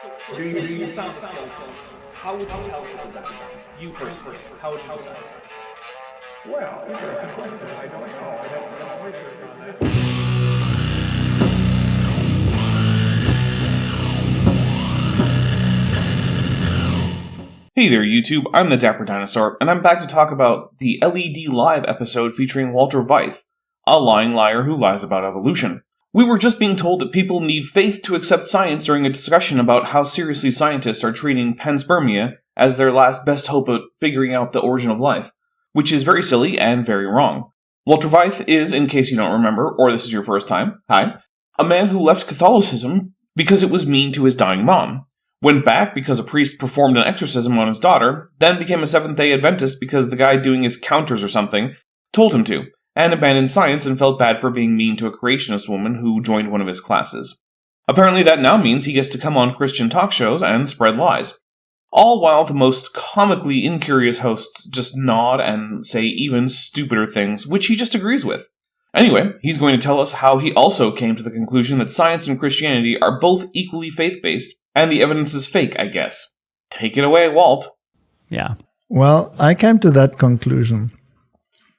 So you found the skeleton. How would you tell it's a dinosaur? You personally, how would you decide? Well, interesting question. I don't know. I'd have to do some research on that. Hey there, YouTube. I'm the Dapper Dinosaur, and I'm back to talk about the LED Live episode featuring Walter Veith, a lying liar who lies about evolution. We were just being told that people need faith to accept science during a discussion about how seriously scientists are treating panspermia as their last best hope at figuring out the origin of life, which is very silly and very wrong. Walter Veith is, in case you don't remember, or this is your first time, hi, a man who left Catholicism because it was mean to his dying mom, went back because a priest performed an exorcism on his daughter, then became a Seventh-day Adventist because the guy doing his counters or something told him to, and abandoned science and felt bad for being mean to a creationist woman who joined one of his classes. Apparently that now means he gets to come on Christian talk shows and spread lies. All while the most comically incurious hosts just nod and say even stupider things, which he just agrees with. Anyway, he's going to tell us how he also came to the conclusion that science and Christianity are both equally faith-based, and the evidence is fake, I guess. Take it away, Walt. Yeah. Well, I came to that conclusion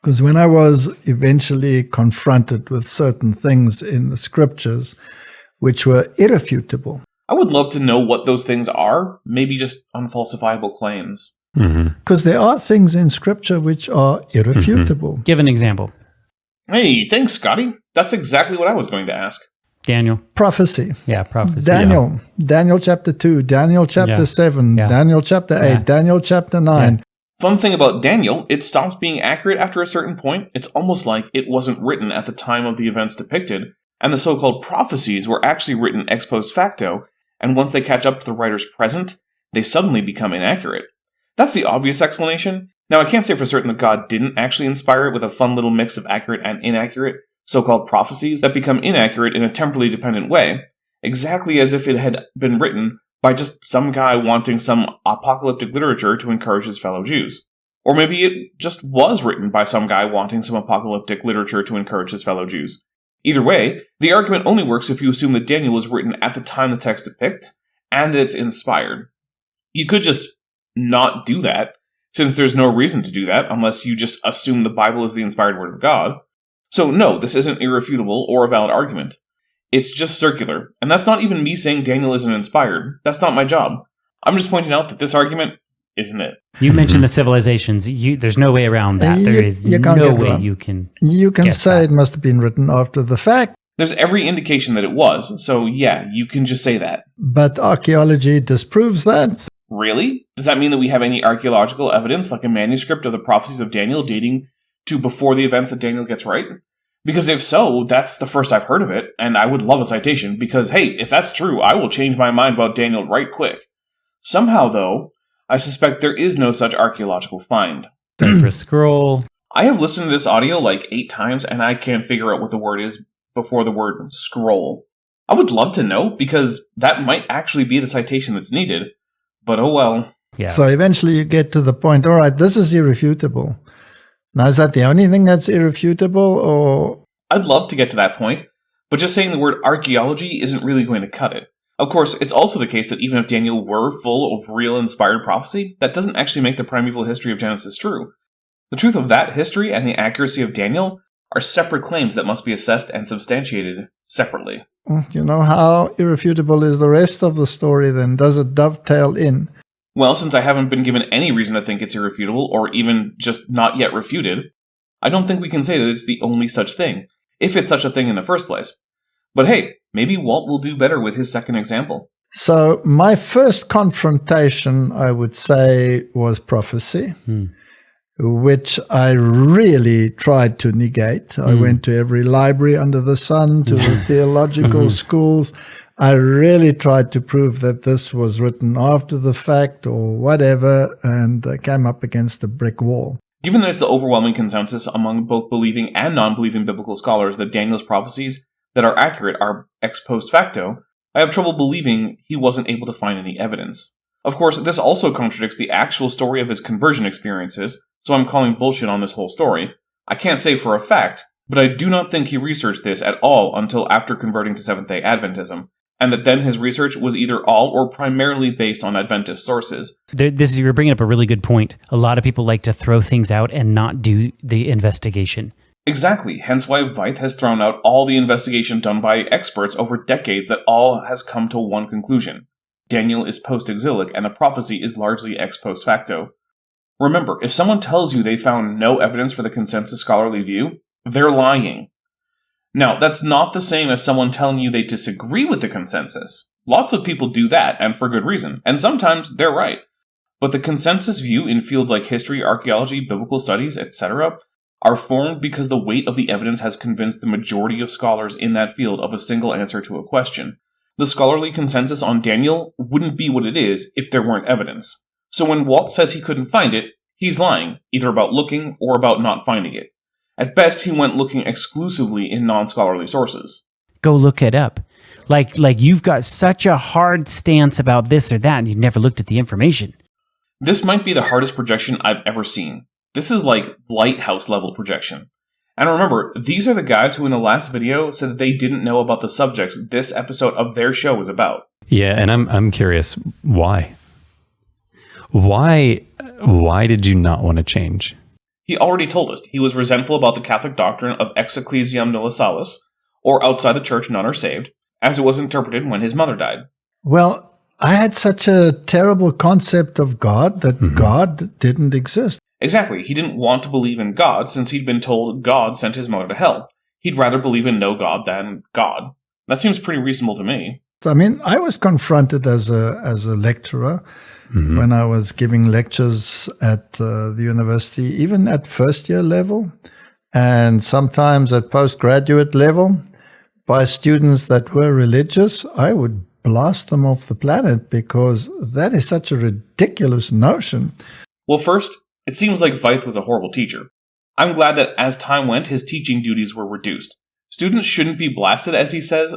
because when I was eventually confronted with certain things in the scriptures which were irrefutable. I would love to know what those things are, maybe just unfalsifiable claims. Because there are things in scripture which are irrefutable. Give an example. Hey, thanks, Scotty. That's exactly what I was going to ask. Daniel. Prophecy. Yeah, prophecy. Daniel. Yeah. Daniel chapter 2, Daniel chapter 7, Daniel chapter 8, Daniel chapter 9. Yeah. Fun thing about Daniel, it stops being accurate after a certain point. It's almost like it wasn't written at the time of the events depicted, and the so-called prophecies were actually written ex post facto, and once they catch up to the writer's present, they suddenly become inaccurate. That's the obvious explanation. Now, I can't say for certain that God didn't actually inspire it with a fun little mix of accurate and inaccurate so-called prophecies that become inaccurate in a temporally dependent way, exactly as if it had been written by just some guy wanting some apocalyptic literature to encourage his fellow Jews. Or maybe it just was written by some guy wanting some apocalyptic literature to encourage his fellow Jews. Either way, the argument only works if you assume that Daniel was written at the time the text depicts, and that it's inspired. You could just not do that, since there's no reason to do that unless you just assume the Bible is the inspired word of God. So no, this isn't irrefutable or a valid argument. It's just circular, and that's not even me saying Daniel isn't inspired. That's not my job. I'm just pointing out that this argument isn't it. You mentioned the civilizations. There's no way around that. There is no way you can. You can say it must have been written after the fact. There's every indication that it was, so yeah, you can just say that. But archaeology disproves that. Really? Does that mean that we have any archaeological evidence, like a manuscript of the prophecies of Daniel dating to before the events that Daniel gets right? Because if so, that's the first I've heard of it, and I would love a citation, because hey, if that's true, I will change my mind about Daniel right quick. Somehow, though, I suspect there is no such archaeological find. For a scroll. I have listened to this audio like 8 times, and I can't figure out what the word is before the word scroll. I would love to know, because that might actually be the citation that's needed, but oh well. Yeah. So eventually you get to the point, all right, this is irrefutable. Now, is that the only thing that's irrefutable, or? I'd love to get to that point, but just saying the word archaeology isn't really going to cut it. Of course, it's also the case that even if Daniel were full of real inspired prophecy, that doesn't actually make the primeval history of Genesis true. The truth of that history and the accuracy of Daniel are separate claims that must be assessed and substantiated separately. You know, how irrefutable is the rest of the story then? Does it dovetail in? Well, since I haven't been given any reason to think it's irrefutable, or even just not yet refuted, I don't think we can say that it's the only such thing, if it's such a thing in the first place. But hey, maybe Walt will do better with his second example. So my first confrontation, I would say, was prophecy, which I really tried to negate. I went to every library under the sun, to the theological schools. I really tried to prove that this was written after the fact or whatever, and I came up against a brick wall. Given that it's the overwhelming consensus among both believing and non-believing biblical scholars that Daniel's prophecies that are accurate are ex post facto, I have trouble believing he wasn't able to find any evidence. Of course, this also contradicts the actual story of his conversion experiences, so I'm calling bullshit on this whole story. I can't say for a fact, but I do not think he researched this at all until after converting to Seventh-day Adventism, and that then his research was either all or primarily based on Adventist sources. You're bringing up a really good point. A lot of people like to throw things out and not do the investigation. Exactly, hence why Veith has thrown out all the investigation done by experts over decades that all has come to one conclusion. Daniel is post-exilic, and the prophecy is largely ex post facto. Remember, if someone tells you they found no evidence for the consensus scholarly view, they're lying. Now, that's not the same as someone telling you they disagree with the consensus. Lots of people do that, and for good reason, and sometimes they're right. But the consensus view in fields like history, archaeology, biblical studies, etc., are formed because the weight of the evidence has convinced the majority of scholars in that field of a single answer to a question. The scholarly consensus on Daniel wouldn't be what it is if there weren't evidence. So when Walt says he couldn't find it, he's lying, either about looking or about not finding it. At best, he went looking exclusively in non-scholarly sources. Go look it up. Like you've got such a hard stance about this or that, and you've never looked at the information. This might be the hardest projection I've ever seen. This is like lighthouse level projection. And remember, these are the guys who in the last video said that they didn't know about the subjects this episode of their show was about. Yeah, and I'm curious, why? Why did you not want to change? He already told us he was resentful about the Catholic doctrine of ex ecclesiam nulla salus, or outside the church none are saved, as it was interpreted when his mother died. Well, I had such a terrible concept of God that God didn't exist. Exactly, he didn't want to believe in God since he'd been told God sent his mother to hell. He'd rather believe in no God than God. That seems pretty reasonable to me. I mean, I was confronted as a lecturer when I was giving lectures at the university, even at first year level, and sometimes at postgraduate level, by students that were religious. I would blast them off the planet because that is such a ridiculous notion. Well, first, it seems like Veith was a horrible teacher. I'm glad that as time went, his teaching duties were reduced. Students shouldn't be blasted, as he says,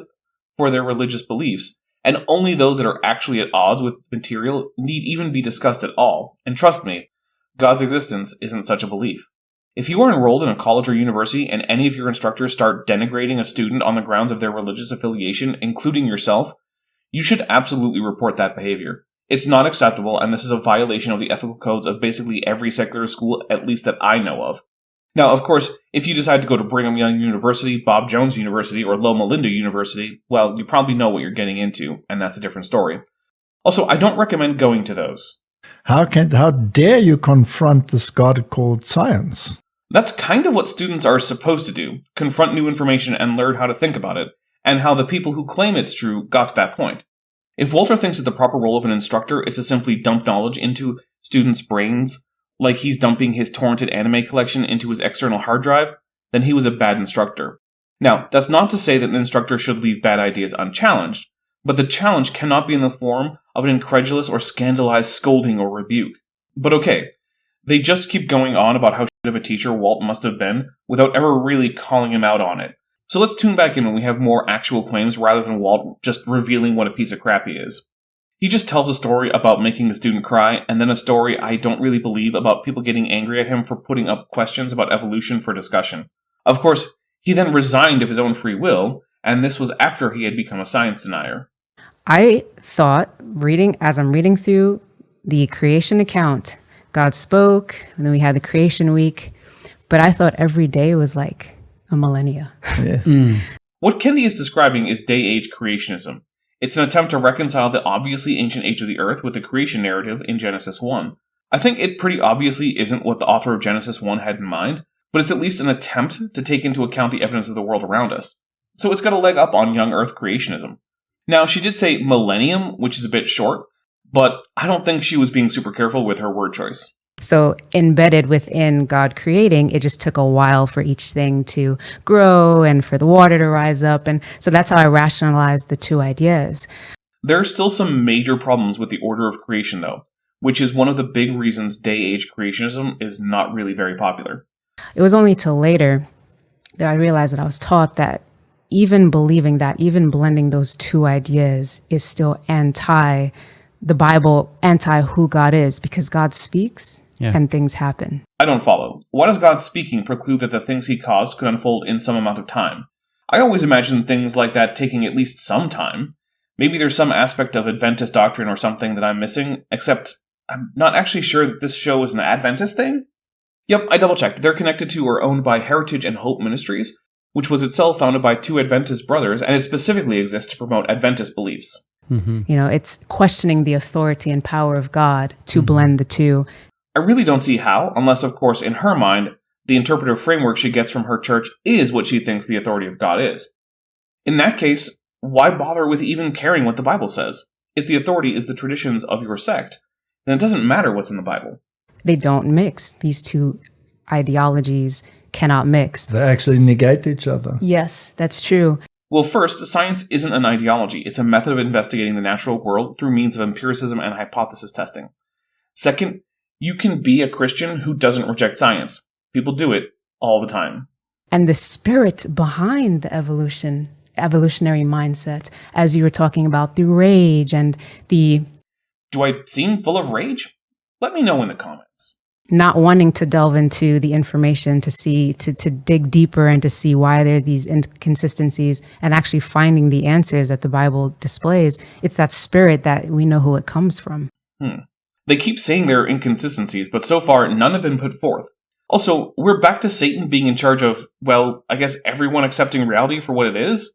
for their religious beliefs, and only those that are actually at odds with material need even be discussed at all. And trust me, God's existence isn't such a belief. If you are enrolled in a college or university and any of your instructors start denigrating a student on the grounds of their religious affiliation, including yourself, you should absolutely report that behavior. It's not acceptable, and this is a violation of the ethical codes of basically every secular school, at least that I know of. Now, of course, if you decide to go to Brigham Young University, Bob Jones University, or Loma Linda University, well, you probably know what you're getting into, and that's a different story. Also, I don't recommend going to those. How dare you confront this God called science? That's kind of what students are supposed to do, confront new information and learn how to think about it, and how the people who claim it's true got to that point. If Walter thinks that the proper role of an instructor is to simply dump knowledge into students' brains, like he's dumping his torrented anime collection into his external hard drive, then he was a bad instructor. Now, that's not to say that an instructor should leave bad ideas unchallenged, but the challenge cannot be in the form of an incredulous or scandalized scolding or rebuke. But okay, they just keep going on about how shit of a teacher Walt must have been without ever really calling him out on it. So let's tune back in when we have more actual claims rather than Walt just revealing what a piece of crap he is. He just tells a story about making the student cry, and then a story I don't really believe about people getting angry at him for putting up questions about evolution for discussion. Of course, he then resigned of his own free will, and this was after he had become a science denier. I thought, as I'm reading through the creation account, God spoke, and then we had the creation week, but I thought every day was like a millennia. Yeah. What Kendi is describing is day-age creationism. It's an attempt to reconcile the obviously ancient age of the earth with the creation narrative in Genesis 1. I think it pretty obviously isn't what the author of Genesis 1 had in mind, but it's at least an attempt to take into account the evidence of the world around us. So it's got a leg up on young earth creationism. Now, she did say millennium, which is a bit short, but I don't think she was being super careful with her word choice. So embedded within God creating, it just took a while for each thing to grow and for the water to rise up. And so that's how I rationalized the two ideas. There are still some major problems with the order of creation, though, which is one of the big reasons day-age creationism is not really very popular. It was only till later that I realized that I was taught that even believing that, even blending those two ideas is still anti the Bible, anti who God is, because God speaks and things happen. I don't follow. Why does God speaking preclude that the things he caused could unfold in some amount of time? I always imagine things like that taking at least some time. Maybe there's some aspect of Adventist doctrine or something that I'm missing, except I'm not actually sure that this show is an Adventist thing. Yep, I double-checked. They're connected to or owned by Heritage and Hope Ministries, which was itself founded by two Adventist brothers, and it specifically exists to promote Adventist beliefs. It's questioning the authority and power of God to blend the two. I really don't see how, unless, of course, in her mind, the interpretive framework she gets from her church is what she thinks the authority of God is. In that case, why bother with even caring what the Bible says? If the authority is the traditions of your sect, then it doesn't matter what's in the Bible. They don't mix. These two ideologies cannot mix. They actually negate each other. Yes, that's true. Well, first, science isn't an ideology. It's a method of investigating the natural world through means of empiricism and hypothesis testing. Second, you can be a Christian who doesn't reject science. People do it all the time. And the spirit behind the evolutionary mindset, as you were talking about, the rage and the... Do I seem full of rage? Let me know in the comments. Not wanting to delve into the information to see, to dig deeper and to see why there are these inconsistencies and actually finding the answers that the Bible displays. It's that spirit that we know who it comes from. They keep saying there are inconsistencies, but so far none have been put forth. Also, we're back to Satan being in charge of, well, I guess everyone accepting reality for what it is?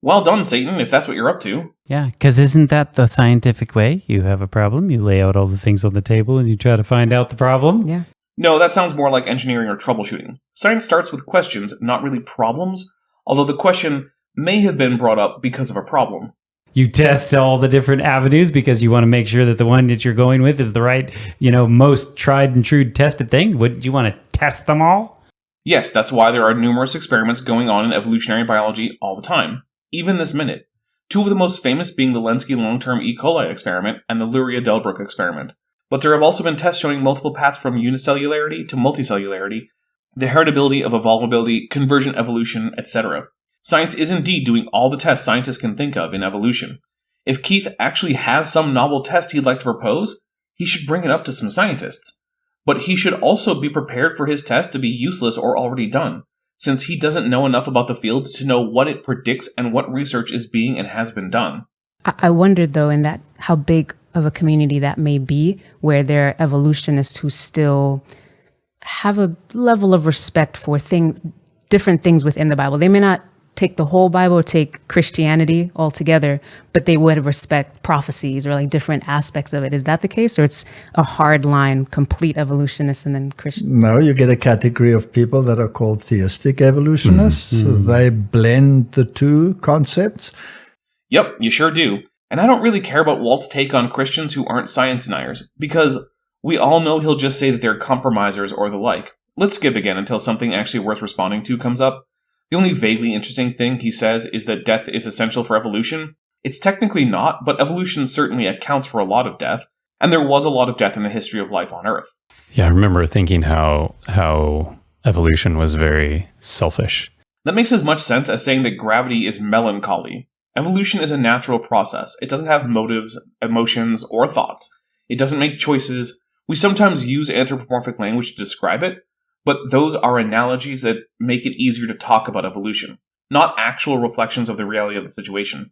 Well done, Satan, if that's what you're up to. Yeah, because isn't that the scientific way? You have a problem, you lay out all the things on the table, and you try to find out the problem? Yeah. No, that sounds more like engineering or troubleshooting. Science starts with questions, not really problems, although the question may have been brought up because of a problem. You test all the different avenues because you want to make sure that the one that you're going with is the right, most tried and true tested thing. Wouldn't you want to test them all? Yes, that's why there are numerous experiments going on in evolutionary biology all the time, even this minute. Two of the most famous being the Lenski long-term E. coli experiment and the Luria-Delbruck experiment. But there have also been tests showing multiple paths from unicellularity to multicellularity, the heritability of evolvability, convergent evolution, etc. Science is indeed doing all the tests scientists can think of in evolution. If Keith actually has some novel test he'd like to propose, he should bring it up to some scientists. But he should also be prepared for his test to be useless or already done, since he doesn't know enough about the field to know what it predicts and what research is being and has been done. I wondered, though, in that how big of a community that may be, where there are evolutionists who still have a level of respect for different things within the Bible. They may not take the whole Bible or take Christianity altogether, but they would respect prophecies or like different aspects of it. Is that the case? Or it's a hard line, complete evolutionists and then Christian? No, you get a category of people that are called theistic evolutionists. They blend the two concepts. Yep, you sure do. And I don't really care about Walt's take on Christians who aren't science deniers, because we all know he'll just say that they're compromisers or the like. Let's skip again until something actually worth responding to comes up. The only vaguely interesting thing he says is that death is essential for evolution. It's technically not, but evolution certainly accounts for a lot of death, and there was a lot of death in the history of life on Earth. Yeah, I remember thinking how evolution was very selfish. That makes as much sense as saying that gravity is melancholy. Evolution is a natural process. It doesn't have motives, emotions, or thoughts. It doesn't make choices. We sometimes use anthropomorphic language to describe it, but those are analogies that make it easier to talk about evolution, not actual reflections of the reality of the situation.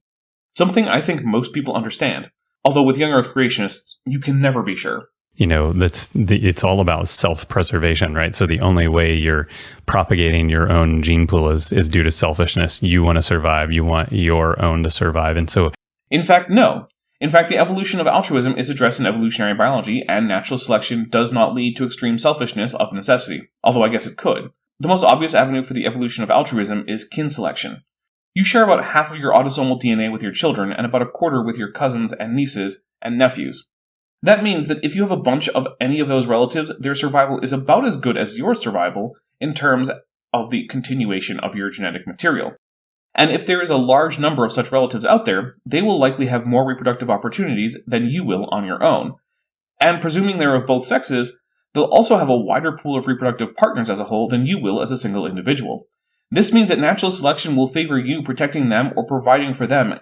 Something I think most people understand, although with young Earth creationists, you can never be sure. It's all about self-preservation, right? So the only way you're propagating your own gene pool is due to selfishness. You want to survive. You want your own to survive. And so... In fact, no. In fact, the evolution of altruism is addressed in evolutionary biology, and natural selection does not lead to extreme selfishness of necessity, although I guess it could. The most obvious avenue for the evolution of altruism is kin selection. You share about half of your autosomal DNA with your children and about a quarter with your cousins and nieces and nephews. That means that if you have a bunch of any of those relatives, their survival is about as good as your survival in terms of the continuation of your genetic material. And if there is a large number of such relatives out there, they will likely have more reproductive opportunities than you will on your own. And presuming they're of both sexes, they'll also have a wider pool of reproductive partners as a whole than you will as a single individual. This means that natural selection will favor you protecting them or providing for them,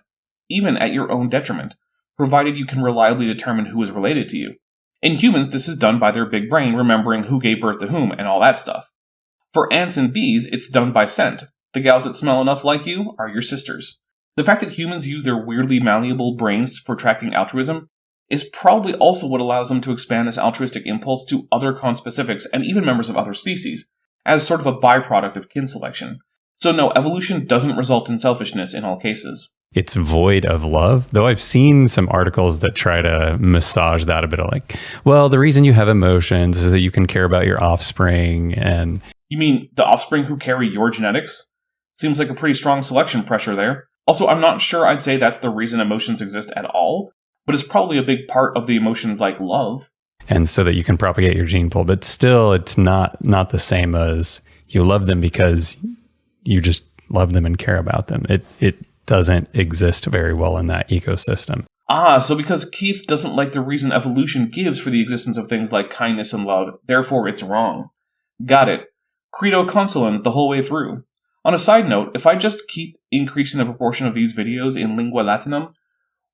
even at your own detriment, provided you can reliably determine who is related to you. In humans, this is done by their big brain remembering who gave birth to whom and all that stuff. For ants and bees, it's done by scent. The gals that smell enough like you are your sisters. The fact that humans use their weirdly malleable brains for tracking altruism is probably also what allows them to expand this altruistic impulse to other conspecifics and even members of other species, as sort of a byproduct of kin selection. So no, evolution doesn't result in selfishness in all cases. It's void of love, though I've seen some articles that try to massage that a bit, like, well, the reason you have emotions is that you can care about your offspring. And you mean the offspring who carry your genetics? Seems like a pretty strong selection pressure there. Also, I'm not sure I'd say that's the reason emotions exist at all, but it's probably a big part of the emotions like love. And so that you can propagate your gene pool, but still it's not the same as you love them because you just love them and care about them. It doesn't exist very well in that ecosystem. So because Keith doesn't like the reason evolution gives for the existence of things like kindness and love, therefore it's wrong. Got it. Credo consolens the whole way through. On a side note, if I just keep increasing the proportion of these videos in lingua latinum,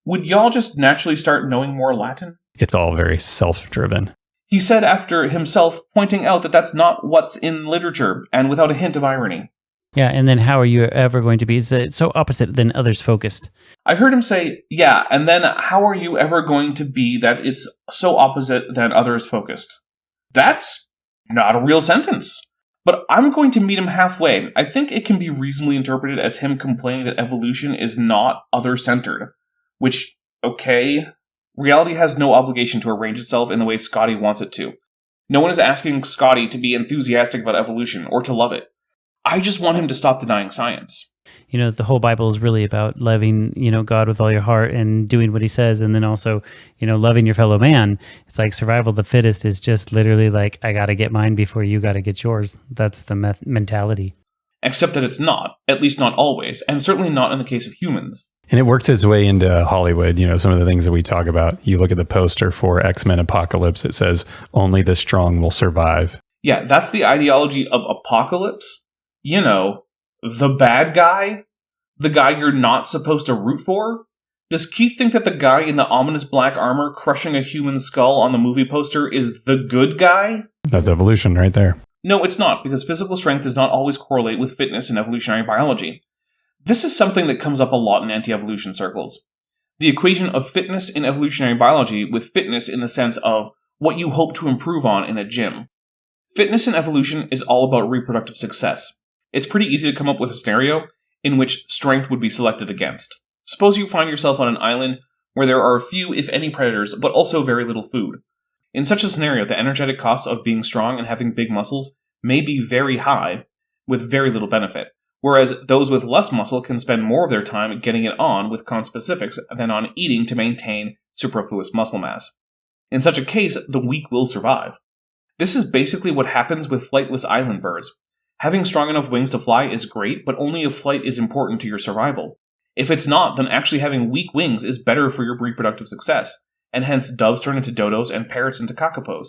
would y'all just naturally start knowing more Latin? It's all very self-driven. He said after himself pointing out that that's not what's in literature, and without a hint of irony. Yeah, and then how are you ever going to be so opposite than others focused? I heard him say, yeah, and then how are you ever going to be that it's so opposite than others focused? That's not a real sentence. But I'm going to meet him halfway. I think it can be reasonably interpreted as him complaining that evolution is not other-centered. Which, okay, reality has no obligation to arrange itself in the way Scotty wants it to. No one is asking Scotty to be enthusiastic about evolution or to love it. I just want him to stop denying science. You know, the whole Bible is really about loving, God with all your heart and doing what he says. And then also, loving your fellow man. It's like survival of the fittest is just literally like, I got to get mine before you got to get yours. That's the mentality. Except that it's not, at least not always, and certainly not in the case of humans. And it works its way into Hollywood. Some of the things that we talk about. You look at the poster for X-Men Apocalypse, it says, only the strong will survive. Yeah, that's the ideology of Apocalypse. The bad guy? The guy you're not supposed to root for? Does Keith think that the guy in the ominous black armor crushing a human skull on the movie poster is the good guy? That's evolution right there. No, it's not, because physical strength does not always correlate with fitness in evolutionary biology. This is something that comes up a lot in anti-evolution circles. The equation of fitness in evolutionary biology with fitness in the sense of what you hope to improve on in a gym. Fitness in evolution is all about reproductive success. It's pretty easy to come up with a scenario in which strength would be selected against. Suppose you find yourself on an island where there are few, if any, predators, but also very little food. In such a scenario, the energetic costs of being strong and having big muscles may be very high, with very little benefit, whereas those with less muscle can spend more of their time getting it on with conspecifics than on eating to maintain superfluous muscle mass. In such a case, the weak will survive. This is basically what happens with flightless island birds. Having strong enough wings to fly is great, but only if flight is important to your survival. If it's not, then actually having weak wings is better for your reproductive success, and hence doves turn into dodos and parrots into kakapos,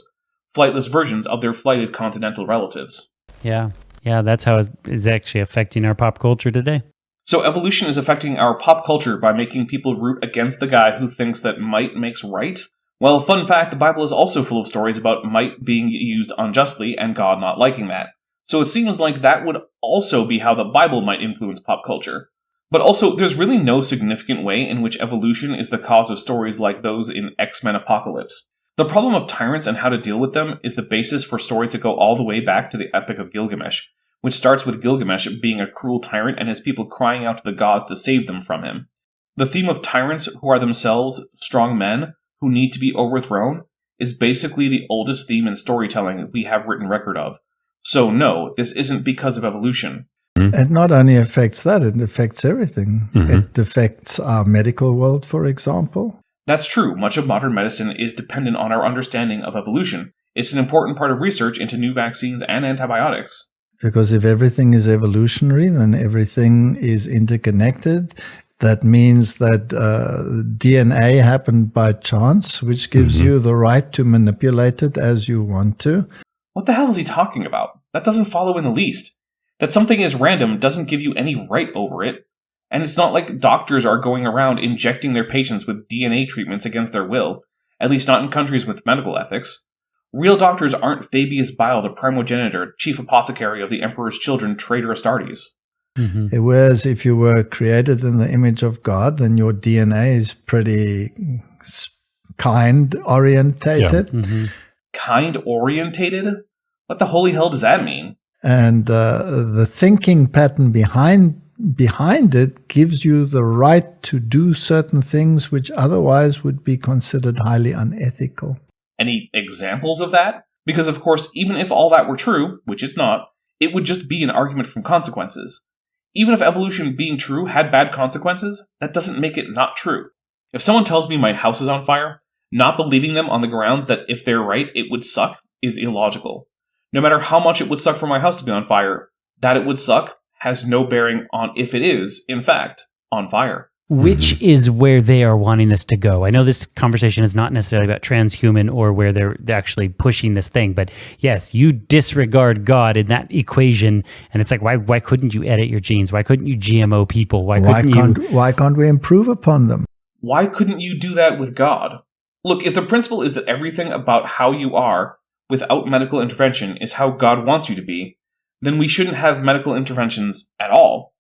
flightless versions of their flighted continental relatives. Yeah, that's how it is actually affecting our pop culture today. So evolution is affecting our pop culture by making people root against the guy who thinks that might makes right? Well, fun fact, the Bible is also full of stories about might being used unjustly and God not liking that. So it seems like that would also be how the Bible might influence pop culture. But also, there's really no significant way in which evolution is the cause of stories like those in X-Men Apocalypse. The problem of tyrants and how to deal with them is the basis for stories that go all the way back to the Epic of Gilgamesh, which starts with Gilgamesh being a cruel tyrant and his people crying out to the gods to save them from him. The theme of tyrants who are themselves strong men who need to be overthrown is basically the oldest theme in storytelling we have written record of. So no, this isn't because of evolution. It not only affects that, it affects everything. It affects our medical world, for example. That's true. Much of modern medicine is dependent on our understanding of evolution. It's an important part of research into new vaccines and antibiotics. Because if everything is evolutionary, then everything is interconnected. That means that DNA happened by chance, which gives you the right to manipulate it as you want to. What the hell is he talking about? That doesn't follow in the least. That something is random doesn't give you any right over it. And it's not like doctors are going around injecting their patients with DNA treatments against their will, at least not in countries with medical ethics. Real doctors aren't Fabius Bile, the primogenitor, chief apothecary of the Emperor's children, traitor Astartes. Whereas if you were created in the image of God, then your DNA is pretty kind-orientated. Kind-orientated? What the holy hell does that mean? And the thinking pattern behind it gives you the right to do certain things which otherwise would be considered highly unethical. Any examples of that? Because, of course, even if all that were true, which it's not, it would just be an argument from consequences. Even if evolution being true had bad consequences, that doesn't make it not true. If someone tells me my house is on fire, not believing them on the grounds that if they're right, it would suck is illogical. No matter how much it would suck for my house to be on fire, that it would suck has no bearing on if it is, in fact, on fire. Which is where they are wanting this to go. I know this conversation is not necessarily about transhuman or where they're actually pushing this thing, but yes, you disregard God in that equation, and it's like, why couldn't you edit your genes? Why couldn't you GMO people? Why can't we improve upon them? Why couldn't you do that with God? Look, if the principle is that everything about how you are, without medical intervention, is how God wants you to be, then we shouldn't have medical interventions at all.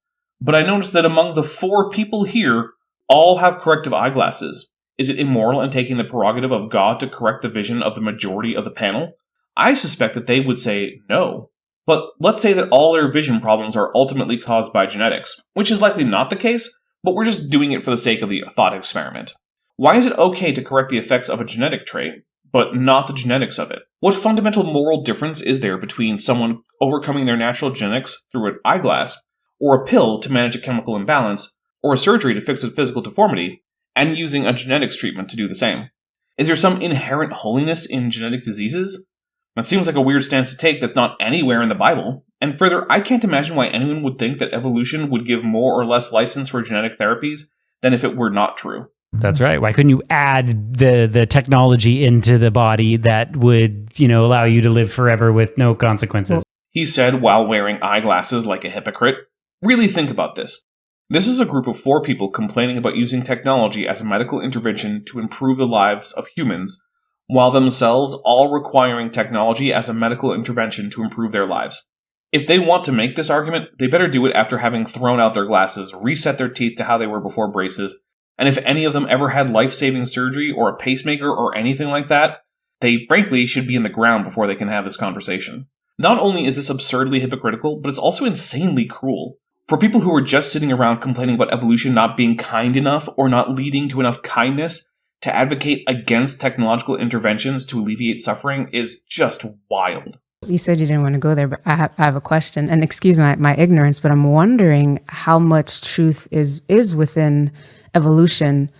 But I noticed that among the 4 people here, all have corrective eyeglasses. Is it immoral in taking the prerogative of God to correct the vision of the majority of the panel? I suspect that they would say no. But let's say that all their vision problems are ultimately caused by genetics, which is likely not the case, but we're just doing it for the sake of the thought experiment. Why is it okay to correct the effects of a genetic trait, but not the genetics of it? What fundamental moral difference is there between someone overcoming their natural genetics through an eyeglass, or a pill to manage a chemical imbalance, or a surgery to fix a physical deformity, and using a genetics treatment to do the same? Is there some inherent holiness in genetic diseases? That seems like a weird stance to take that's not anywhere in the Bible. And further, I can't imagine why anyone would think that evolution would give more or less license for genetic therapies than if it were not true. That's right. Why couldn't you add the technology into the body that would, allow you to live forever with no consequences? He said while wearing eyeglasses like a hypocrite. Really think about this. This is a group of 4 people complaining about using technology as a medical intervention to improve the lives of humans, while themselves all requiring technology as a medical intervention to improve their lives. If they want to make this argument, they better do it after having thrown out their glasses, reset their teeth to how they were before braces, and if any of them ever had life-saving surgery or a pacemaker or anything like that, they frankly should be in the ground before they can have this conversation. Not only is this absurdly hypocritical, but it's also insanely cruel. For people who are just sitting around complaining about evolution not being kind enough or not leading to enough kindness to advocate against technological interventions to alleviate suffering is just wild. You said you didn't want to go there, but I have a question. And excuse my ignorance, but I'm wondering how much truth is within evolution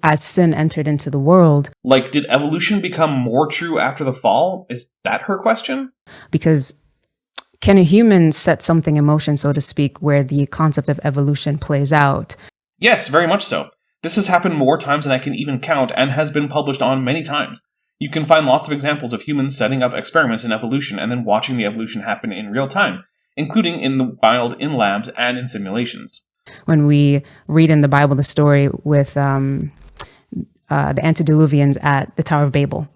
as sin entered into the world. Like, did evolution become more true after the fall? Is that her question? Because can a human set something in motion, so to speak, where the concept of evolution plays out? Yes, very much so. This has happened more times than I can even count and has been published on many times. You can find lots of examples of humans setting up experiments in evolution and then watching the evolution happen in real time, including in the wild in labs and in simulations. When we read in the Bible the story with the antediluvians at the Tower of Babel.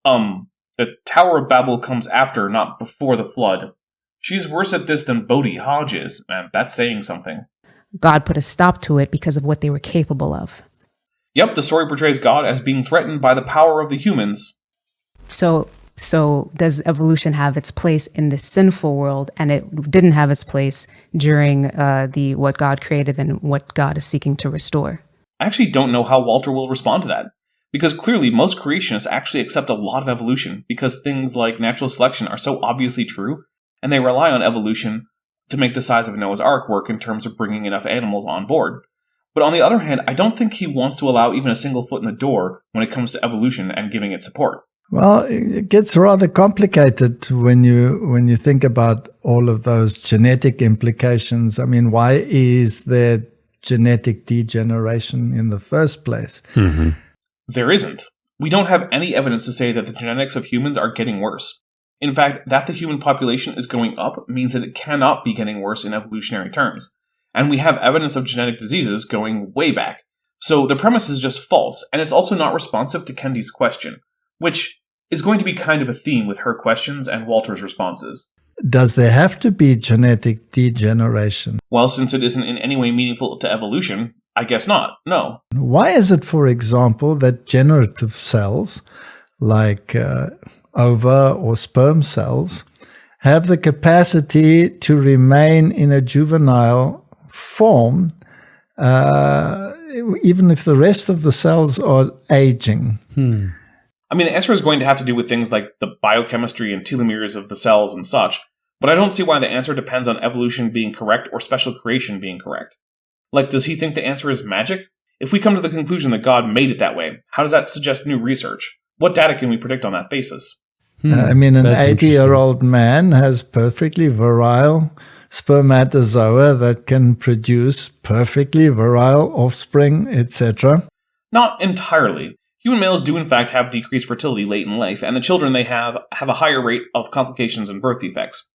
The Tower of Babel comes after, not before the flood. She's worse at this than Bodhi Hodge is, and that's saying something. God put a stop to it because of what they were capable of. Yep, the story portrays God as being threatened by the power of the humans. So does evolution have its place in this sinful world, and it didn't have its place during what God created and what God is seeking to restore? I actually don't know how Walter will respond to that, because clearly most creationists actually accept a lot of evolution because things like natural selection are so obviously true, and they rely on evolution to make the size of Noah's Ark work in terms of bringing enough animals on board. But on the other hand, I don't think he wants to allow even a single foot in the door when it comes to evolution and giving it support. Well, it gets rather complicated when you think about all of those genetic implications. I mean, why is there genetic degeneration in the first place? Mm-hmm. There isn't. We don't have any evidence to say that the genetics of humans are getting worse. In fact, that the human population is going up means that it cannot be getting worse in evolutionary terms. And we have evidence of genetic diseases going way back. So the premise is just false, and it's also not responsive to Kendi's question, which is going to be kind of a theme with her questions and Walter's responses. does there have to be genetic degeneration? Well, since it isn't in any way meaningful to evolution, I guess not. No. Why is it, for example, that generative cells, like ova or sperm cells, have the capacity to remain in a juvenile form, even if the rest of the cells are aging? I mean, the answer is going to have to do with things like the biochemistry and telomeres of the cells and such, but I don't see why the answer depends on evolution being correct or special creation being correct. Like, does he think the answer is magic? If we come to the conclusion that God made it that way, how does that suggest new research? What data can we predict on that basis? I mean, an That's 80-year-old man has perfectly virile spermatozoa that can produce perfectly virile offspring, etc. Not entirely. Human males do in fact have decreased fertility late in life, and the children they have a higher rate of complications and birth defects.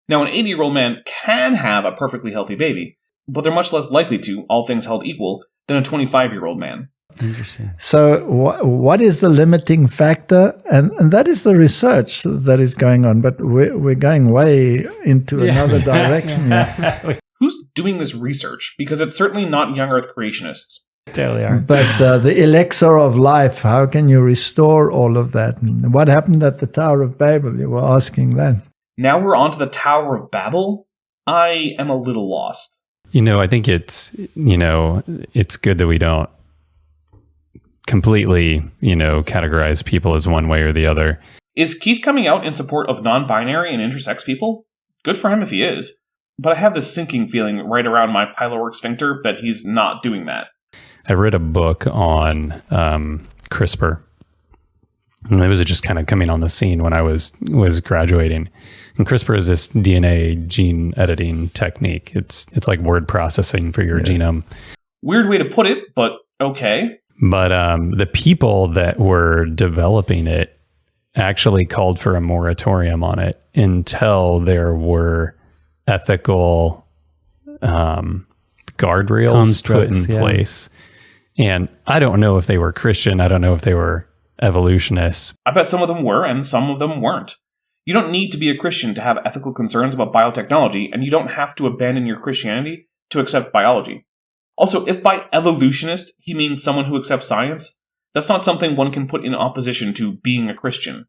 Now, an 80-year-old man can have a perfectly healthy baby, but they're much less likely to, all things held equal, than a 25-year-old man. Interesting. So what is the limiting factor? And that is the research that is going on, but we're going way into another direction here. Who's doing this research? Because it's certainly not young Earth creationists. Totally are. But the elixir of life, how can you restore all of that? And what happened at the Tower of Babel? You were asking that. Now we're on to the Tower of Babel? I am a little lost. I think it's good that we don't completely, categorize people as one way or the other. Is Keith coming out in support of non-binary and intersex people? Good for him if he is. But I have this sinking feeling right around my pyloric sphincter that he's not doing that. I read a book on CRISPR. And it was just kind of coming on the scene when I was graduating. And CRISPR is this DNA gene editing technique. It's like word processing for your genome. Weird way to put it, but okay. But the people that were developing it actually called for a moratorium on it until there were ethical guardrails put in place. And I don't know if they were Christian. I don't know if they were evolutionists. I bet some of them were and some of them weren't. You don't need to be a Christian to have ethical concerns about biotechnology, and you don't have to abandon your Christianity to accept biology. Also, if by evolutionist he means someone who accepts science, that's not something one can put in opposition to being a Christian.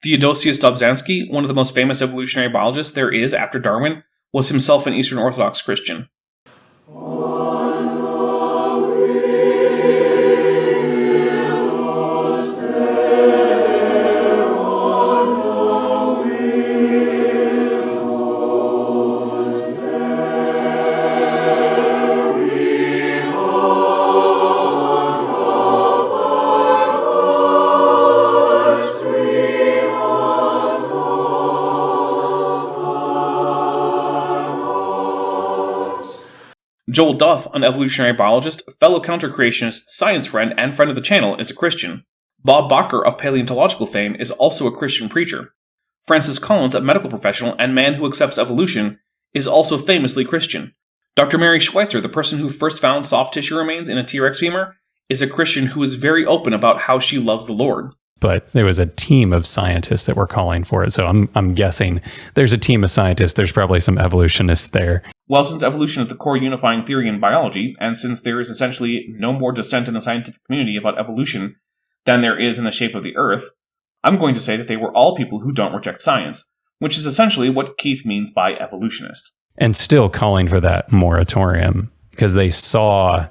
Theodosius Dobzhansky, one of the most famous evolutionary biologists there is after Darwin, was himself an Eastern Orthodox Christian. Joel Duff, an evolutionary biologist, fellow counter-creationist, science friend, and friend of the channel, is a Christian. Bob Bacher of paleontological fame is also a Christian preacher. Francis Collins, a medical professional and man who accepts evolution, is also famously Christian. Dr. Mary Schweitzer, the person who first found soft tissue remains in a T-Rex femur, is a Christian who is very open about how she loves the Lord. But there was a team of scientists that were calling for it. So I'm guessing there's a team of scientists. There's probably some evolutionists there. Well, since evolution is the core unifying theory in biology, and since there is essentially no more dissent in the scientific community about evolution than there is in the shape of the Earth, I'm going to say that they were all people who don't reject science, which is essentially what Keith means by evolutionist. And still calling for that moratorium because they saw,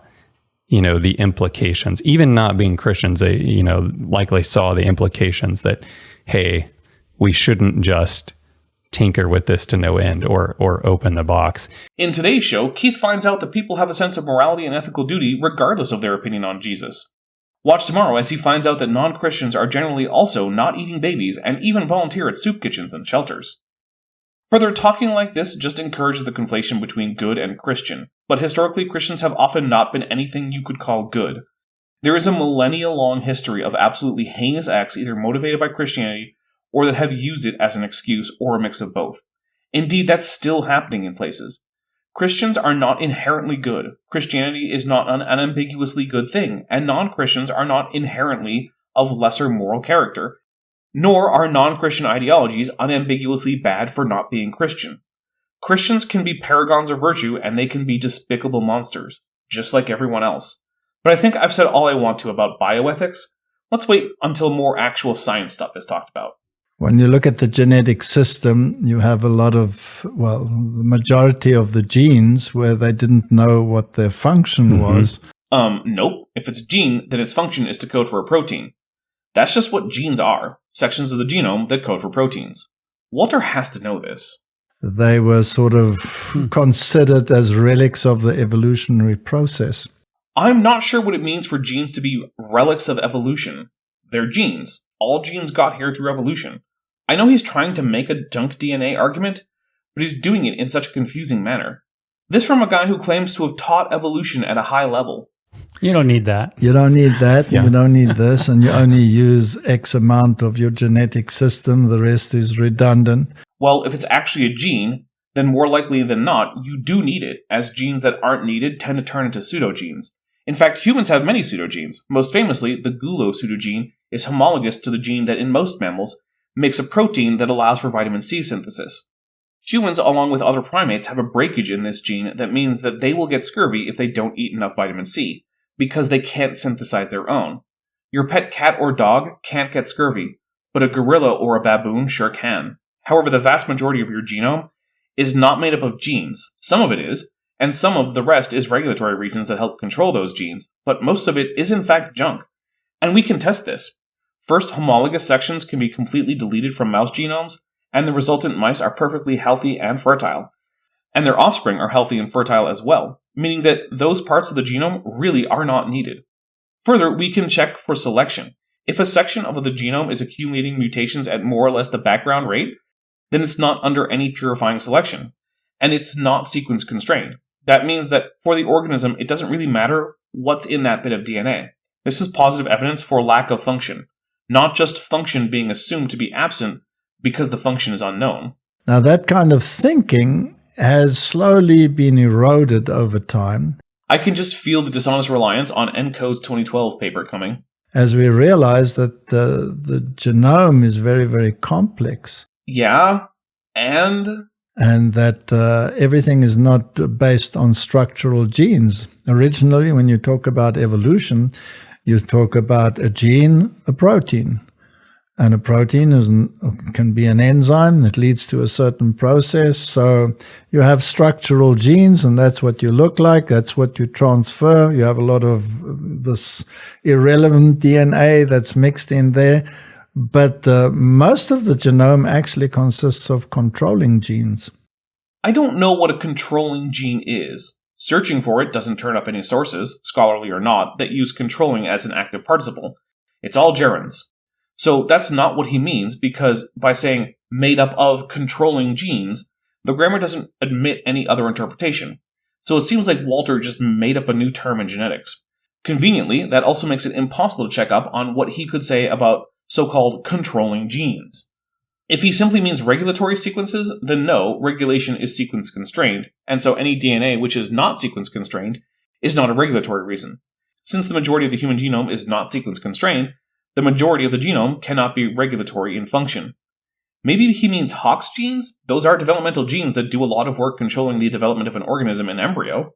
the implications, even not being Christians, they, likely saw the implications that, hey, we shouldn't just tinker with this to no end or open the box. In today's show, Keith finds out that people have a sense of morality and ethical duty regardless of their opinion on Jesus. Watch tomorrow as he finds out that non-Christians are generally also not eating babies and even volunteer at soup kitchens and shelters. Further, talking like this just encourages the conflation between good and Christian, but historically Christians have often not been anything you could call good. There is a millennia-long history of absolutely heinous acts either motivated by Christianity or that have used it as an excuse or a mix of both. Indeed, that's still happening in places. Christians are not inherently good. Christianity is not an unambiguously good thing, and non-Christians are not inherently of lesser moral character. Nor are non-Christian ideologies unambiguously bad for not being Christian. Christians can be paragons of virtue and they can be despicable monsters, just like everyone else. But I think I've said all I want to about bioethics. Let's wait until more actual science stuff is talked about. When you look at the genetic system, you have a lot of, well, the majority of the genes where they didn't know what their function was. Nope. If it's a gene, then its function is to code for a protein. That's just what genes are, sections of the genome that code for proteins. Walter has to know this. They were sort of considered as relics of the evolutionary process. I'm not sure what it means for genes to be relics of evolution. They're genes. All genes got here through evolution. I know he's trying to make a junk DNA argument, but he's doing it in such a confusing manner. This from a guy who claims to have taught evolution at a high level. You don't need that. You don't need that. You don't need this. And you only use X amount of your genetic system. The rest is redundant. Well, if it's actually a gene, then more likely than not, you do need it, as genes that aren't needed tend to turn into pseudogenes. In fact, humans have many pseudogenes. Most famously, the gulo pseudogene is homologous to the gene that in most mammals makes a protein that allows for vitamin C synthesis. Humans, along with other primates, have a breakage in this gene that means that they will get scurvy if they don't eat enough vitamin C, because they can't synthesize their own. Your pet cat or dog can't get scurvy, but a gorilla or a baboon sure can. However, the vast majority of your genome is not made up of genes. Some of it is, and some of the rest is regulatory regions that help control those genes, but most of it is in fact junk. And we can test this. First, homologous sections can be completely deleted from mouse genomes, and the resultant mice are perfectly healthy and fertile. And their offspring are healthy and fertile as well, meaning that those parts of the genome really are not needed. Further, we can check for selection. If a section of the genome is accumulating mutations at more or less the background rate, then it's not under any purifying selection, and it's not sequence constrained. That means that for the organism, it doesn't really matter what's in that bit of DNA. This is positive evidence for lack of function, not just function being assumed to be absent because the function is unknown. Now, that kind of thinking has slowly been eroded over time. I can just feel the dishonest reliance on ENCODE's 2012 paper coming. As we realize that the genome is very, very complex. Yeah, and that everything is not based on structural genes. Originally, when you talk about evolution, you talk about a gene, a protein. And a protein can be an enzyme that leads to a certain process. So you have structural genes, and that's what you look like. That's what you transfer. You have a lot of this irrelevant DNA that's mixed in there. But most of the genome actually consists of controlling genes. I don't know what a controlling gene is. Searching for it doesn't turn up any sources, scholarly or not, that use controlling as an active participle. It's all gerunds. So that's not what he means, because by saying made up of controlling genes, the grammar doesn't admit any other interpretation. So it seems like Walter just made up a new term in genetics. Conveniently, that also makes it impossible to check up on what he could say about so-called controlling genes. If he simply means regulatory sequences, then no, regulation is sequence constrained, and so any DNA which is not sequence constrained is not a regulatory reason. Since the majority of the human genome is not sequence constrained, the majority of the genome cannot be regulatory in function. Maybe he means Hox genes? Those are developmental genes that do a lot of work controlling the development of an organism in embryo.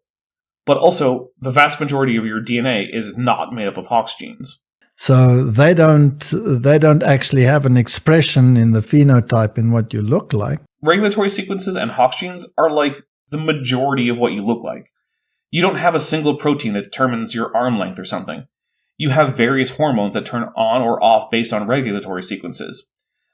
But also, the vast majority of your DNA is not made up of Hox genes. So they don't actually have an expression in the phenotype in what you look like. Regulatory sequences and Hox genes are like the majority of what you look like. You don't have a single protein that determines your arm length or something. You have various hormones that turn on or off based on regulatory sequences.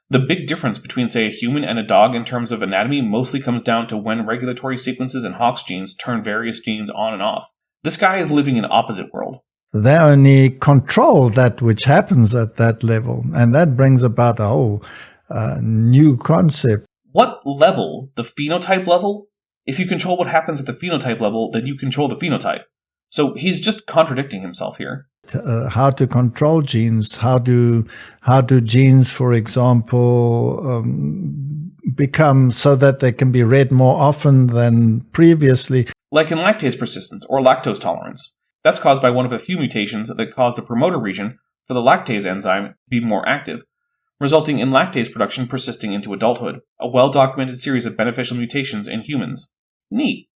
The big difference between, say, a human and a dog in terms of anatomy mostly comes down to when regulatory sequences and Hox genes turn various genes on and off. This guy is living in an opposite world. They only control that which happens at that level, and that brings about a whole new concept. What level? The phenotype level? If you control what happens at the phenotype level, then you control the phenotype. So he's just contradicting himself here. How to control genes? How do genes, for example, become so that they can be read more often than previously? Like in lactase persistence or lactose tolerance. That's caused by one of a few mutations that cause the promoter region for the lactase enzyme to be more active. resulting in lactase production persisting into adulthood, a well-documented series of beneficial mutations in humans. Neat.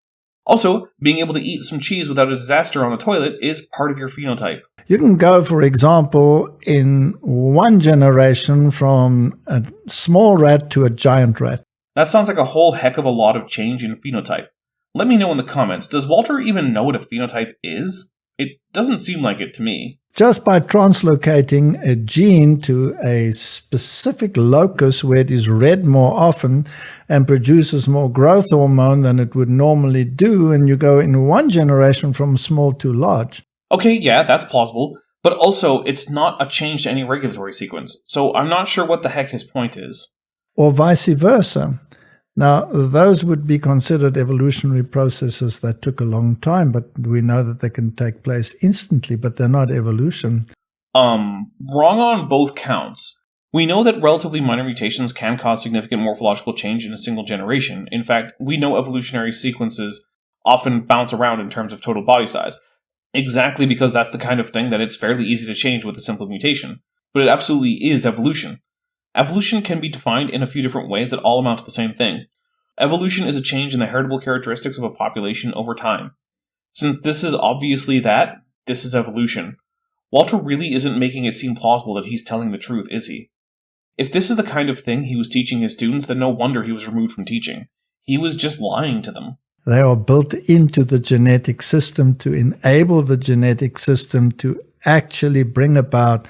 Also, being able to eat some cheese without a disaster on the toilet is part of your phenotype. You can go, for example, in one generation from a small rat to a giant rat. That sounds like a whole heck of a lot of change in phenotype. Let me know in the comments, does Walter even know what a phenotype is? It doesn't seem like it to me. Just by translocating a gene to a specific locus where it is read more often and produces more growth hormone than it would normally do, and you go in one generation from small to large. Okay, yeah, that's plausible, but also it's not a change to any regulatory sequence, so I'm not sure what the heck his point is. Or vice versa. Now, those would be considered evolutionary processes that took a long time, but we know that they can take place instantly, but they're not evolution. Wrong on both counts. We know that relatively minor mutations can cause significant morphological change in a single generation. In fact, we know evolutionary sequences often bounce around in terms of total body size, exactly because that's the kind of thing that it's fairly easy to change with a simple mutation. But it absolutely is evolution. Evolution can be defined in a few different ways that all amount to the same thing. Evolution is a change in the heritable characteristics of a population over time. Since this is obviously that, this is evolution. Walter really isn't making it seem plausible that he's telling the truth, is he? If this is the kind of thing he was teaching his students, then no wonder he was removed from teaching. He was just lying to them. They are built into the genetic system to enable the genetic system to actually bring about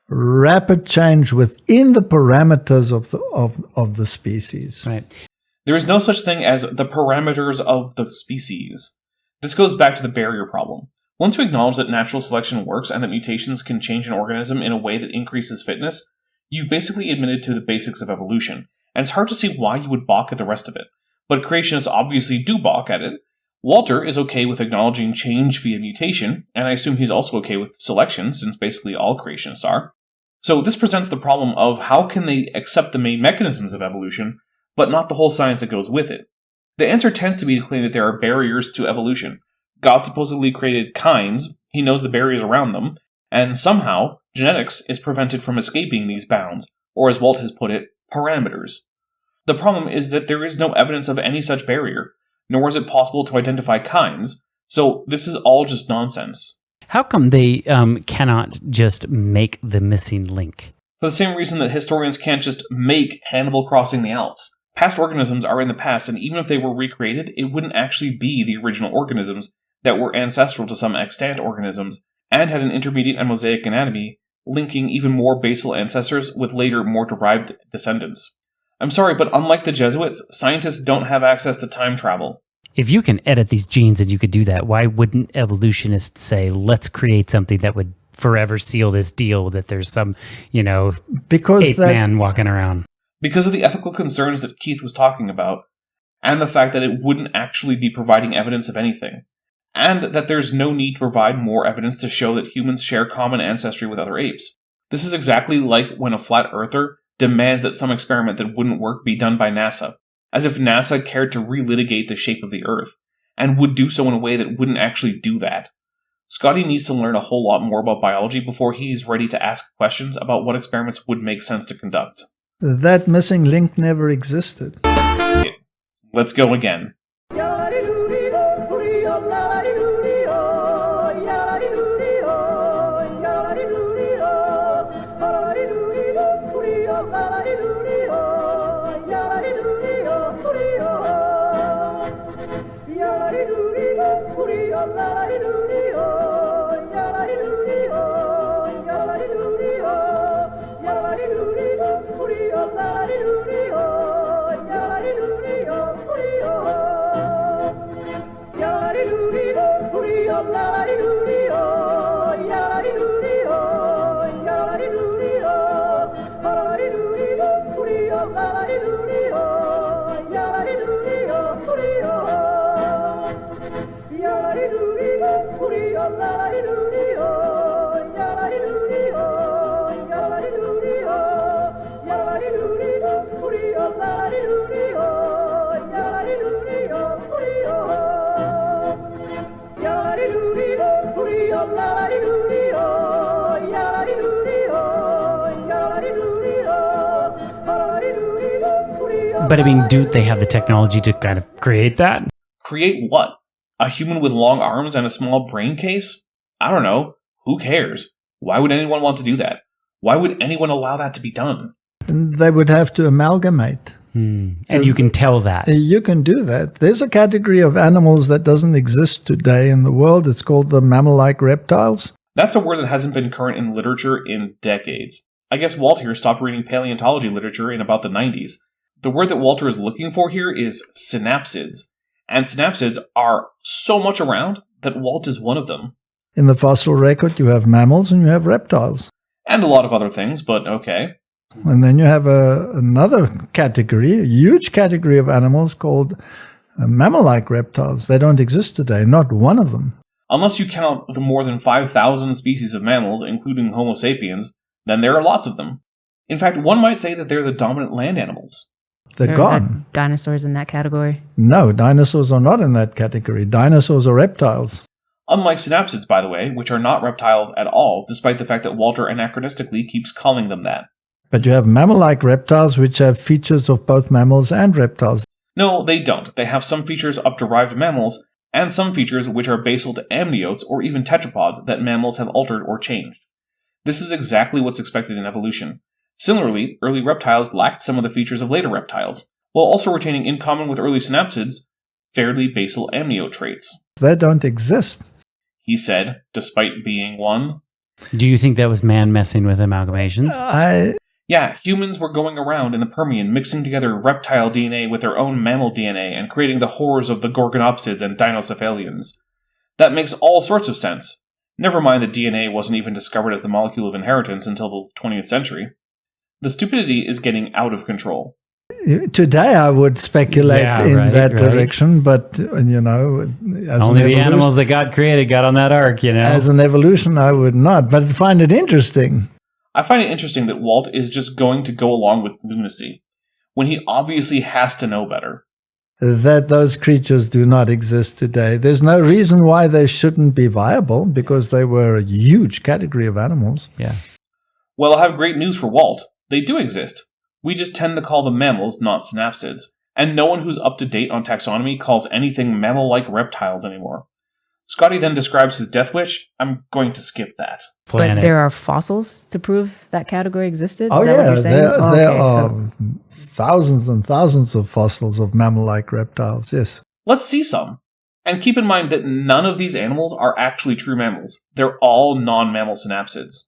rapid change within the parameters of the species. Right. There is no such thing as the parameters of the species. This goes back to the barrier problem. Once you acknowledge that natural selection works and that mutations can change an organism in a way that increases fitness, you've basically admitted to the basics of evolution, and it's hard to see why you would balk at the rest of it. But creationists obviously do balk at it. Walter is okay with acknowledging change via mutation, and I assume he's also okay with selection, since basically all creationists are. So this presents the problem of how can they accept the main mechanisms of evolution, but not the whole science that goes with it. The answer tends to be to claim that there are barriers to evolution. God supposedly created kinds, he knows the barriers around them, and somehow, genetics is prevented from escaping these bounds, or as Walt has put it, parameters. The problem is that there is no evidence of any such barrier, nor is it possible to identify kinds, so this is all just nonsense. How come they cannot just make the missing link? For the same reason that historians can't just make Hannibal crossing the Alps. Past organisms are in the past, and even if they were recreated, it wouldn't actually be the original organisms that were ancestral to some extant organisms, and had an intermediate and mosaic anatomy, linking even more basal ancestors with later more derived descendants. I'm sorry, but unlike the Jesuits, scientists don't have access to time travel. If you can edit these genes and you could do that, why wouldn't evolutionists say, let's create something that would forever seal this deal that there's some, ape man walking around? Because of the ethical concerns that Keith was talking about, and the fact that it wouldn't actually be providing evidence of anything, and that there's no need to provide more evidence to show that humans share common ancestry with other apes. This is exactly like when a flat earther demands that some experiment that wouldn't work be done by NASA, as if NASA cared to relitigate the shape of the Earth, and would do so in a way that wouldn't actually do that. Scotty needs to learn a whole lot more about biology before he's ready to ask questions about what experiments would make sense to conduct. That missing link never existed. Let's go again. But I mean, do they have the technology to kind of create that? Create what? A human with long arms and a small brain case? I don't know. Who cares? Why would anyone want to do that? Why would anyone allow that to be done? They would have to amalgamate. And you can tell that. You can do that. There's a category of animals that doesn't exist today in the world. It's called the mammal-like reptiles. That's a word that hasn't been current in literature in decades. I guess Walt here stopped reading paleontology literature in about the 90s. The word that Walter is looking for here is synapsids. And synapsids are so much around that Walt is one of them. In the fossil record, you have mammals and you have reptiles. And a lot of other things, but okay. And then you have another category, a huge category of animals called mammal-like reptiles. They don't exist today, not one of them. Unless you count the more than 5,000 species of mammals, including Homo sapiens, then there are lots of them. In fact, one might say that they're the dominant land animals. They're gone. Dinosaurs in that category? No, dinosaurs are not in that category. Dinosaurs are reptiles. Unlike synapsids, by the way, which are not reptiles at all, despite the fact that Walter anachronistically keeps calling them that. But you have mammal-like reptiles which have features of both mammals and reptiles. No, they don't. They have some features of derived mammals, and some features which are basal to amniotes or even tetrapods that mammals have altered or changed. This is exactly what's expected in evolution. Similarly, early reptiles lacked some of the features of later reptiles, while also retaining in common with early synapsids fairly basal amniote traits. They don't exist. He said, despite being one. Do you think that was man messing with amalgamations? Yeah, humans were going around in the Permian mixing together reptile DNA with their own mammal DNA and creating the horrors of the Gorgonopsids and Dinocephalians. That makes all sorts of sense. Never mind that DNA wasn't even discovered as the molecule of inheritance until the 20th century. The stupidity is getting out of control. Today I would speculate that direction, but, you know, as only the animals that God created got on that ark, you know. As an evolution, I would not, but I find it interesting. I find it interesting that Walt is just going to go along with lunacy, when he obviously has to know better. That those creatures do not exist today. There's no reason why they shouldn't be viable, because they were a huge category of animals. Yeah. Well, I have great news for Walt. They do exist. We just tend to call them mammals, not synapsids. And no one who's up to date on taxonomy calls anything mammal-like reptiles anymore. Scotty then describes his death wish. I'm going to skip that. But there are fossils to prove that category existed? Oh, Is that what you're saying? There are thousands and thousands of fossils of mammal-like reptiles, yes. Let's see some. And keep in mind that none of these animals are actually true mammals. They're all non-mammal synapsids.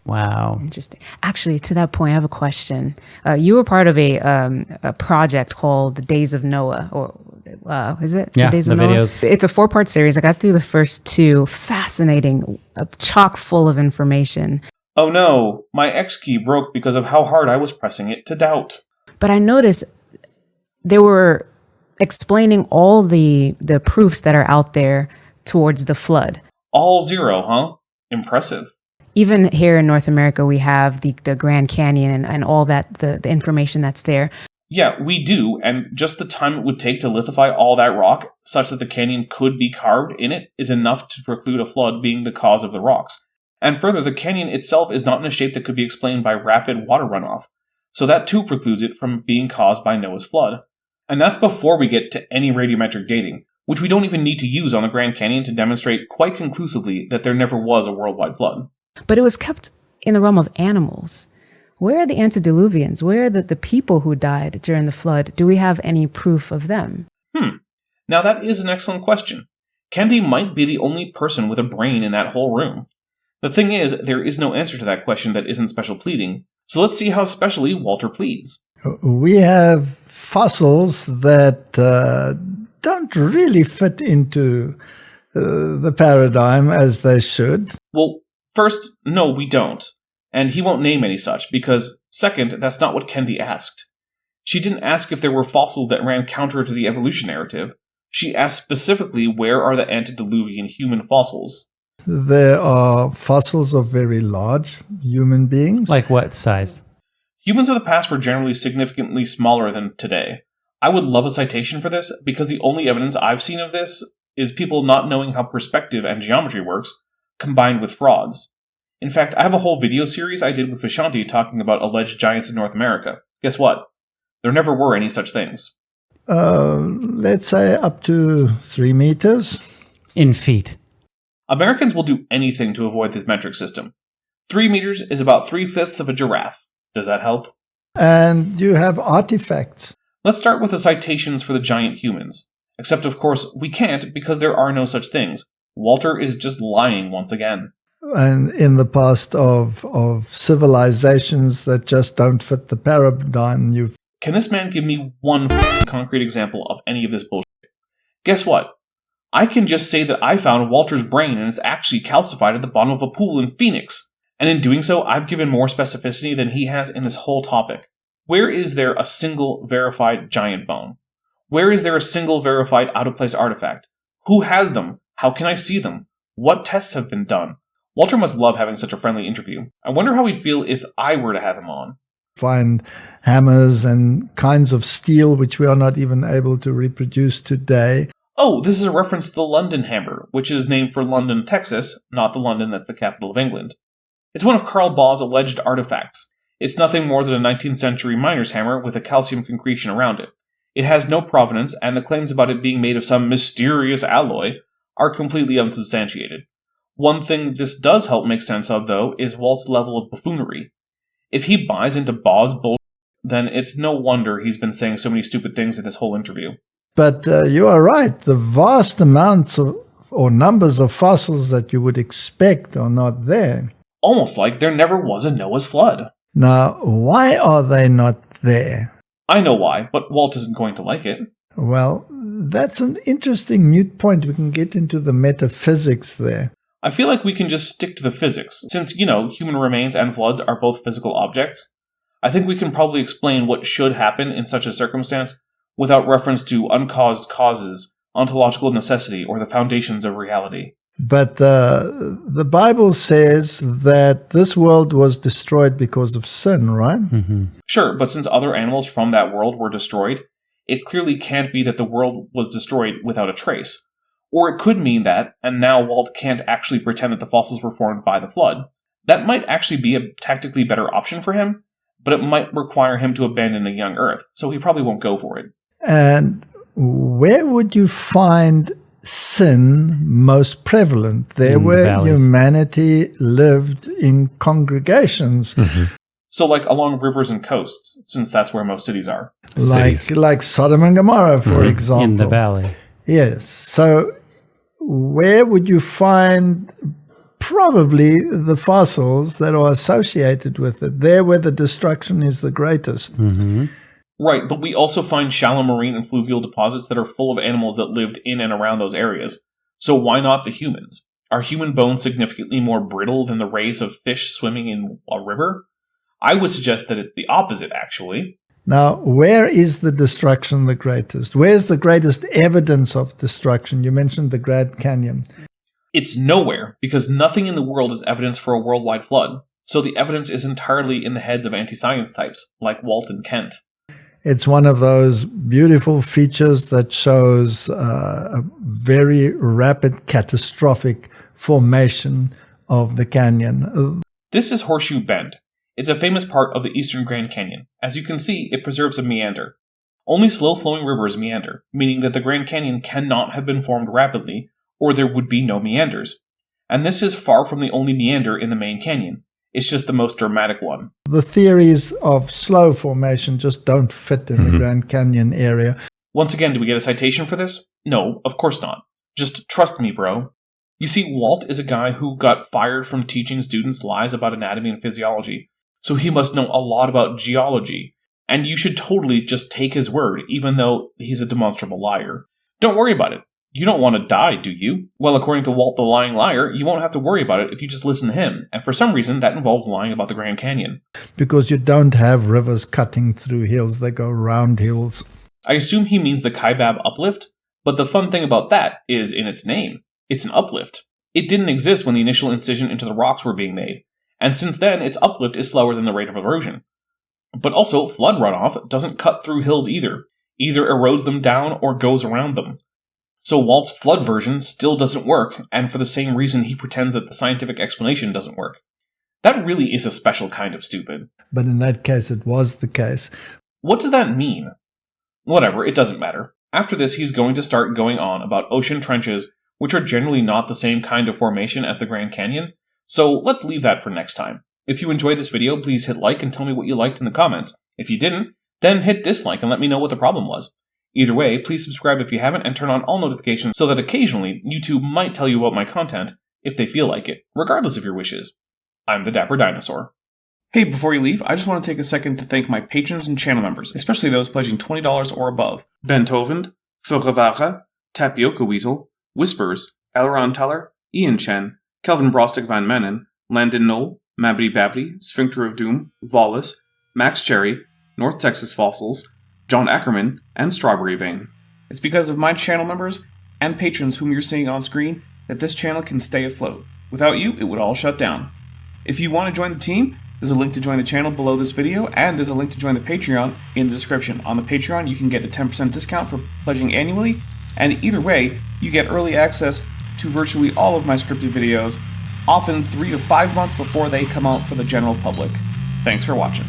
Wow. Interesting. Actually, to that point, I have a question. You were part of a project called The Days of Noah, or is it? Yeah, The Days of the Noah? videos. It's a 4-part series. I got through the first 2. Fascinating, chock full of information. Oh no, my X key broke because of how hard I was pressing it to doubt. But I noticed they were explaining all the proofs that are out there towards the flood. All 0, huh? Impressive. Even here in North America, we have the Grand Canyon and all that, the information that's there. Yeah, we do, and just the time it would take to lithify all that rock, such that the canyon could be carved in it, is enough to preclude a flood being the cause of the rocks. And further, the canyon itself is not in a shape that could be explained by rapid water runoff, so that too precludes it from being caused by Noah's flood. And that's before we get to any radiometric dating, which we don't even need to use on the Grand Canyon to demonstrate quite conclusively that there never was a worldwide flood. But it was kept in the realm of animals. Where are the antediluvians? Where are the people who died during the flood? Do we have any proof of them? Now that is an excellent question. Kendi might be the only person with a brain in that whole room. The thing is, there is no answer to that question that isn't special pleading, so let's see how specially Walter pleads. We have fossils that don't really fit into the paradigm as they should. Well, first, no, we don't. And he won't name any such, because, second, that's not what Kendi asked. She didn't ask if there were fossils that ran counter to the evolution narrative. She asked specifically where are the antediluvian human fossils. There are fossils of very large human beings. Like what size? Humans of the past were generally significantly smaller than today. I would love a citation for this, because the only evidence I've seen of this is people not knowing how perspective and geometry works, combined with frauds. In fact, I have a whole video series I did with Vishanti talking about alleged giants in North America. Guess what? There never were any such things. Let's say up to 3 meters. In feet. Americans will do anything to avoid this metric system. 3 meters is about 3/5 of a giraffe. Does that help? And you have artifacts. Let's start with the citations for the giant humans. Except, of course, we can't because there are no such things. Walter is just lying once again. And in the past of civilizations that just don't fit the paradigm, Can this man give me one concrete example of any of this bullshit? Guess what? I can just say that I found Walter's brain and it's actually calcified at the bottom of a pool in Phoenix. And in doing so, I've given more specificity than he has in this whole topic. Where is there a single verified giant bone? Where is there a single verified out-of-place artifact? Who has them? How can I see them? What tests have been done? Walter must love having such a friendly interview. I wonder how he'd feel if I were to have him on. find hammers and kinds of steel which we are not even able to reproduce today. Oh, this is a reference to the London hammer, which is named for London, Texas, not the London that's the capital of England. It's one of Karl Baugh's alleged artifacts. It's nothing more than a 19th century miner's hammer with a calcium concretion around it. It has no provenance, and the claims about it being made of some mysterious alloy are completely unsubstantiated. One thing this does help make sense of, though, is Walt's level of buffoonery. If he buys into Baugh's bullshit, then it's no wonder he's been saying so many stupid things in this whole interview. But you are right. The vast amounts of, or numbers of fossils that you would expect are not there. Almost like there never was a Noah's flood. Now, why are they not there? I know why, but Walt isn't going to like it. Well, that's an interesting mute point. We can get into the metaphysics there. I feel like we can just stick to the physics, since, human remains and floods are both physical objects. I think we can probably explain what should happen in such a circumstance without reference to uncaused causes, ontological necessity, or the foundations of reality. But the Bible says that this world was destroyed because of sin, right? Mm-hmm. Sure, but since other animals from that world were destroyed, it clearly can't be that the world was destroyed without a trace. Or it could mean that, and now Walt can't actually pretend that the fossils were formed by the flood. That might actually be a tactically better option for him, but it might require him to abandon a young Earth, so he probably won't go for it. And where would you find sin most prevalent? There where valleys. humanity lived in congregations. Mm-hmm. So like along rivers and coasts, since that's where most cities are. Cities. Like Sodom and Gomorrah, for example. In the valley. Yes. So where would you find probably the fossils that are associated with it? There where the destruction is the greatest. Mm-hmm. Right, but we also find shallow marine and fluvial deposits that are full of animals that lived in and around those areas. So why not the humans? Are human bones significantly more brittle than the rays of fish swimming in a river? I would suggest that it's the opposite, actually. Now, where is the destruction the greatest? Where's the greatest evidence of destruction? You mentioned the Grand Canyon. It's nowhere, because nothing in the world is evidence for a worldwide flood. So the evidence is entirely in the heads of anti-science types, like Walt and Kent. It's one of those beautiful features that shows a very rapid catastrophic formation of the canyon. This is Horseshoe Bend. It's a famous part of the Eastern Grand Canyon. As you can see, it preserves a meander. Only slow-flowing rivers meander, meaning that the Grand Canyon cannot have been formed rapidly, or there would be no meanders. And this is far from the only meander in the main canyon. It's just the most dramatic one. The theories of slow formation just don't fit in the Grand Canyon area. Once again, do we get a citation for this? No, of course not. Just trust me, bro. You see, Walt is a guy who got fired from teaching students lies about anatomy and physiology, so he must know a lot about geology, and you should totally just take his word, even though he's a demonstrable liar. Don't worry about it. You don't want to die, do you? Well, according to Walt the Lying Liar, you won't have to worry about it if you just listen to him, and for some reason that involves lying about the Grand Canyon. Because you don't have rivers cutting through hills, they go around hills. I assume he means the Kaibab uplift, but the fun thing about that is in its name. It's an uplift. It didn't exist when the initial incision into the rocks were being made, and since then its uplift is slower than the rate of erosion. But also, flood runoff doesn't cut through hills either erodes them down or goes around them. So Walt's flood version still doesn't work, and for the same reason he pretends that the scientific explanation doesn't work. That really is a special kind of stupid. But in that case, it was the case. What does that mean? Whatever, it doesn't matter. After this, he's going to start going on about ocean trenches, which are generally not the same kind of formation as the Grand Canyon, so let's leave that for next time. If you enjoyed this video, please hit like and tell me what you liked in the comments. If you didn't, then hit dislike and let me know what the problem was. Either way, please subscribe if you haven't and turn on all notifications so that occasionally YouTube might tell you about my content if they feel like it, regardless of your wishes. I'm the Dapper Dinosaur. Hey, before you leave, I just want to take a second to thank my patrons and channel members, especially those pledging $20 or above. Ben Tovend, Furrevara, Tapioca Weasel, Whispers, Elron Teller, Ian Chen, Kelvin Brostic Van Manen, Landon Knoll, Mabbity Babbity, Sphincter of Doom, Vollus, Max Cherry, North Texas Fossils, John Ackerman, and Strawberry Vein. It's because of my channel members and patrons whom you're seeing on screen that this channel can stay afloat. Without you, it would all shut down. If you want to join the team, there's a link to join the channel below this video, and there's a link to join the Patreon in the description. On the Patreon, you can get a 10% discount for pledging annually, and either way, you get early access to virtually all of my scripted videos, often 3 to 5 months before they come out for the general public. Thanks for watching.